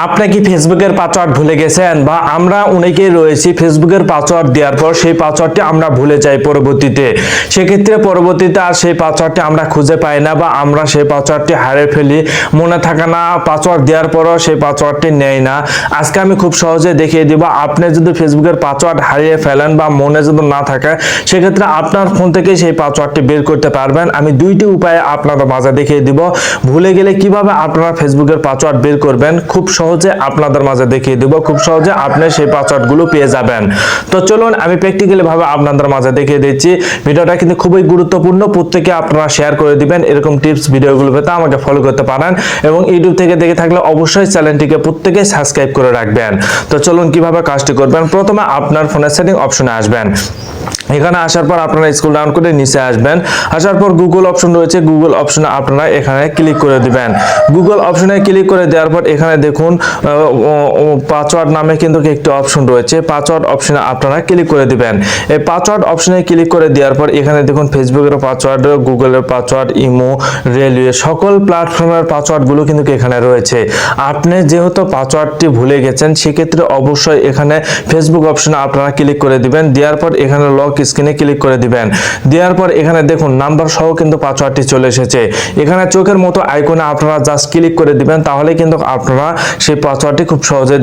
আপনি কি ফেসবুকের পাসওয়ার্ড ভুলে গেছেন বা আমরা অনেকেই রয়েছি ফেসবুকের পাসওয়ার্ড দেওয়ার পর সেই পাসওয়ার্ডটি আমরা ভুলে যাই পরবর্তীতে। সেক্ষেত্রে পরবর্তীতে আর সেই পাসওয়ার্ডটি আমরা খুঁজে পাই না বা আমরা সেই পাসওয়ার্ডটি হারিয়ে ফেলি, মনে থাকে না, পাসওয়ার্ড দেওয়ার পরও সেই পাসওয়ার্ডটি নেয় না। আজকে আমি খুব সহজে দেখিয়ে দিব, আপনি যদি ফেসবুকের পাসওয়ার্ড হারিয়ে ফেলেন বা মনে যদি না থাকে, সেক্ষেত্রে আপনার ফোন থেকে সেই পাসওয়ার্ডটি বের করতে পারবেন। আমি দুইটি উপায়ে আপনাদের মাঝে দেখিয়ে দিব। ভুলে গেলে কিভাবে আপনারা ফেসবুকের পাসওয়ার্ড বের করবেন খুব সহজে আপনাদের মাঝে দেখিয়ে দেব, খুব সহজে আপনি সেই পাসওয়ার্ডগুলো পেয়ে যাবেন। তো চলুন আমি প্র্যাকটিক্যালি ভাবে আপনাদের মাঝে দেখিয়ে দিচ্ছি। ভিডিওটা কিন্তু খুবই গুরুত্বপূর্ণ, প্রত্যেকে আপনারা শেয়ার করে দিবেন। এরকম টিপস ভিডিওগুলো পেতে আমাকে ফলো করতে পারেন এবং ইউটিউব থেকে দেখে থাকলে অবশ্যই চ্যানেলটিকে প্রত্যেকে সাবস্ক্রাইব করে রাখবেন। তো চলুন কিভাবে কাজটি করবেন। প্রথমে আপনার ফোনের সেটিং অপশনে আসবেন। এখানে আসার পর আপনারা স্ক্রল ডাউন করে নিচে আসবেন। আসার পর গুগল অপশন রয়েছে, গুগল অপশনে আপনারা এখানে ক্লিক করে দিবেন। গুগল অপশনে ক্লিক করে দেওয়ার পর এখানে দেখুন পাসওয়ার্ড নামে কিন্তু একটি অপশন রয়েছে, পাসওয়ার্ড অপশনে আপনারা ক্লিক করে দিবেন। এই পাসওয়ার্ড অপশনে ক্লিক করে দেওয়ার পর এখানে দেখুন ফেসবুকের পাসওয়ার্ড, গুগলের পাসওয়ার্ড, ইমো, রেলওয়ে সকল প্ল্যাটফর্মের পাসওয়ার্ডগুলো কিন্তু এখানে রয়েছে। আপনি যেহেতু পাসওয়ার্ডটি ভুলে গেছেন সেক্ষেত্রে অবশ্যই এখানে ফেসবুক অপশনে আপনারা ক্লিক করে দিবেন। দেওয়ার পর এখানে লক স্ক্রিনে ক্লিক করে দিবেন। দেওয়ার পর এখানে দেখুন নাম্বার সহ কিন্তু পাসওয়ার্ডটি চলে এসেছে। এখানে চোখের মতো আইকনে আপনারা জাস্ট ক্লিক করে দিবেন, তাহলে কিন্তু আপনারা সেই পাসওয়ার্ডটি খুব সহজে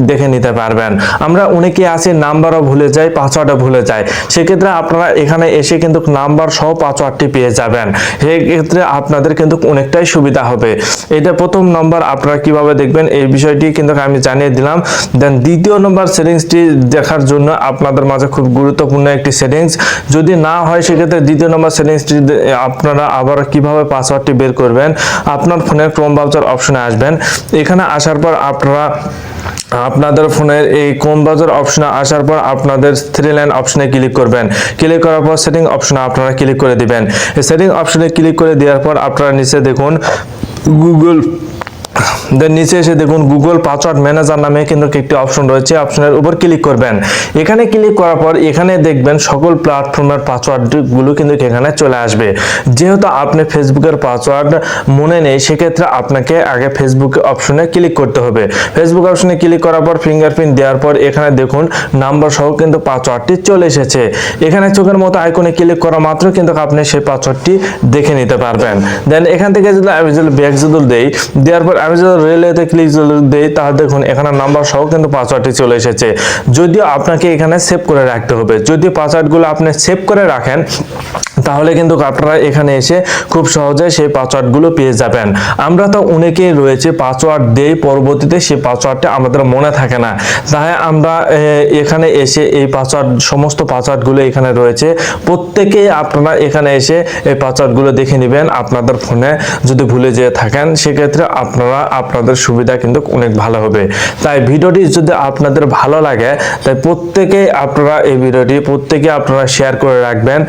দেখে নিতে পারবেন। আমরা অনেকে আছি নাম্বারও ভুলে যাই, পাসওয়ার্ডও ভুলে যাই। সেক্ষেত্রে আপনারা এখানে এসে কিন্তু নাম্বার সহ পাসওয়ার্ডটি পেয়ে যাবেন। সেই ক্ষেত্রে আপনাদের কিন্তু অনেকটাই সুবিধা হবে। এটা প্রথম নম্বর আপনারা কিভাবে দেখবেন এই বিষয়টি কিন্তু আমি জানিয়ে দিলাম। দেন দ্বিতীয় নম্বর সেটিংসটি দেখার জন্য আপনাদের মাঝে খুব গুরুত্বপূর্ণ একটি সেটিংস, যদি না হয় সেক্ষেত্রে দ্বিতীয় নম্বর সেটিংসটি আপনারা আবার কিভাবে পাসওয়ার্ডটি বের করবেন। আপনার ফোনের ক্রোম ব্রাউজার অপশনে আসবেন। এখানে আসার পর আপনারা আপনাদের ফোনের এই ক্রোম ব্রাউজার অপশনে আসার পর আপনাদের থ্রি লাইন অপশনে ক্লিক করবেন। ক্লিক করার পর সেটিং অপশনে আপনারা ক্লিক করে দিবেন। এই সেটিং অপশনে ক্লিক করে দেওয়ার পর আপনারা নিচে দেখুন গুগল, দেন নিচে এসে দেখুন গুগল পাসওয়ার্ড ম্যানেজার নামে কিন্তু একটি অপশন রয়েছে, অপশনের উপর ক্লিক করবেন। এখানে ক্লিক করার পর এখানে দেখবেন সকল প্ল্যাটফর্মের পাসওয়ার্ডগুলো কিন্তু এখানে চলে আসবে। যেহেতু আপনি ফেসবুকের পাসওয়ার্ড মনে নেই সেক্ষেত্রে আপনাকে আগে ফেসবুক অপশনে ক্লিক করতে হবে। ফেসবুক অপশনে ক্লিক করার পর ফিঙ্গারপ্রিন্ট দেওয়ার পর এখানে দেখুন নাম্বার সহ কিন্তু পাসওয়ার্ডটি চলে এসেছে। এখানে চোখের মতো আইকনে ক্লিক করা মাত্র কিন্তু আপনি সেই পাসওয়ার্ডটি দেখে নিতে পারবেন। দেন এখান থেকে যদি আমি যদি ব্যাক যদি দেই, দেওয়ার পর আমি যদি রেলওয়েতে ক্লিক দেই তাহলে দেখুন এখানে নাম্বার সহ কিন্তু পাসওয়ার্ডটি চলে এসেছে। যদিও আপনাকে এখানে সেভ করে রাখতে হবে, যদি পাসওয়ার্ডগুলো আপনি সেভ করে রাখেন তাহলে কিন্তু আপনারা এখানে এসে খুব সহজে সেই পাসওয়ার্ডগুলো পেয়ে যাবেন। আমরা তো অনেকেই রয়েছে পাসওয়ার্ড দেই, পরবর্তীতে সেই পাসওয়ার্ডটা আমাদের মনে থাকে না, তাই আমরা এখানে এসে এই পাসওয়ার্ড সমস্ত পাসওয়ার্ডগুলো এখানে রয়েছে, প্রত্যেকেই আপনারা এখানে এসে এই পাসওয়ার্ডগুলো দেখে নেবেন। আপনাদের ফোনে যদি ভুলে যেয়ে থাকেন সেক্ষেত্রে আপনারা আপনাদের সুবিধা কিন্তু অনেক ভালো হবে। তাই ভিডিওটি যদি আপনাদের ভালো লাগে তাই প্রত্যেকেই আপনারা এই ভিডিওটি প্রত্যেকে আপনারা শেয়ার করে রাখবেন।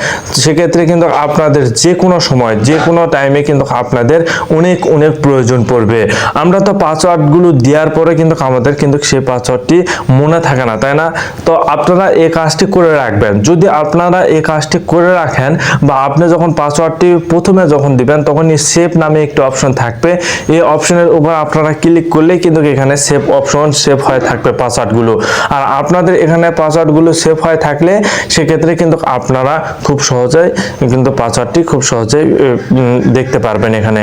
সেক্ষেত্রে কিন্তু আপনাদের যে কোনো সময় যে কোনো টাইমে কিন্তু আপনাদের অনেক অনেক প্রয়োজন পড়বে। আমরা তো পাসওয়ার্ডগুলো দেওয়ার পরে কিন্তু আমাদের কিন্তু সেই পাসওয়ার্ডটি মনে থাকে না, তাই না? তো আপনারা এই কাজটি করে রাখবেন। যদি আপনারা এই কাজটি করে রাখেন বা আপনি যখন পাসওয়ার্ডটি প্রথমে যখন দিবেন তখনই সেভ নামে একটি অপশন থাকবে, এই অপশনের উপর আপনারা ক্লিক করলে কিন্তু এখানে সেভ অপশন সেভ হয়ে থাকবে পাসওয়ার্ডগুলো। আর আপনাদের এখানে পাসওয়ার্ডগুলো সেভ হয়ে থাকলে সেক্ষেত্রে কিন্তু আপনারা খুব সহজেই কিন্তু পাসওয়ার্ডটি খুব সহজেই দেখতে পারবেন এখানে।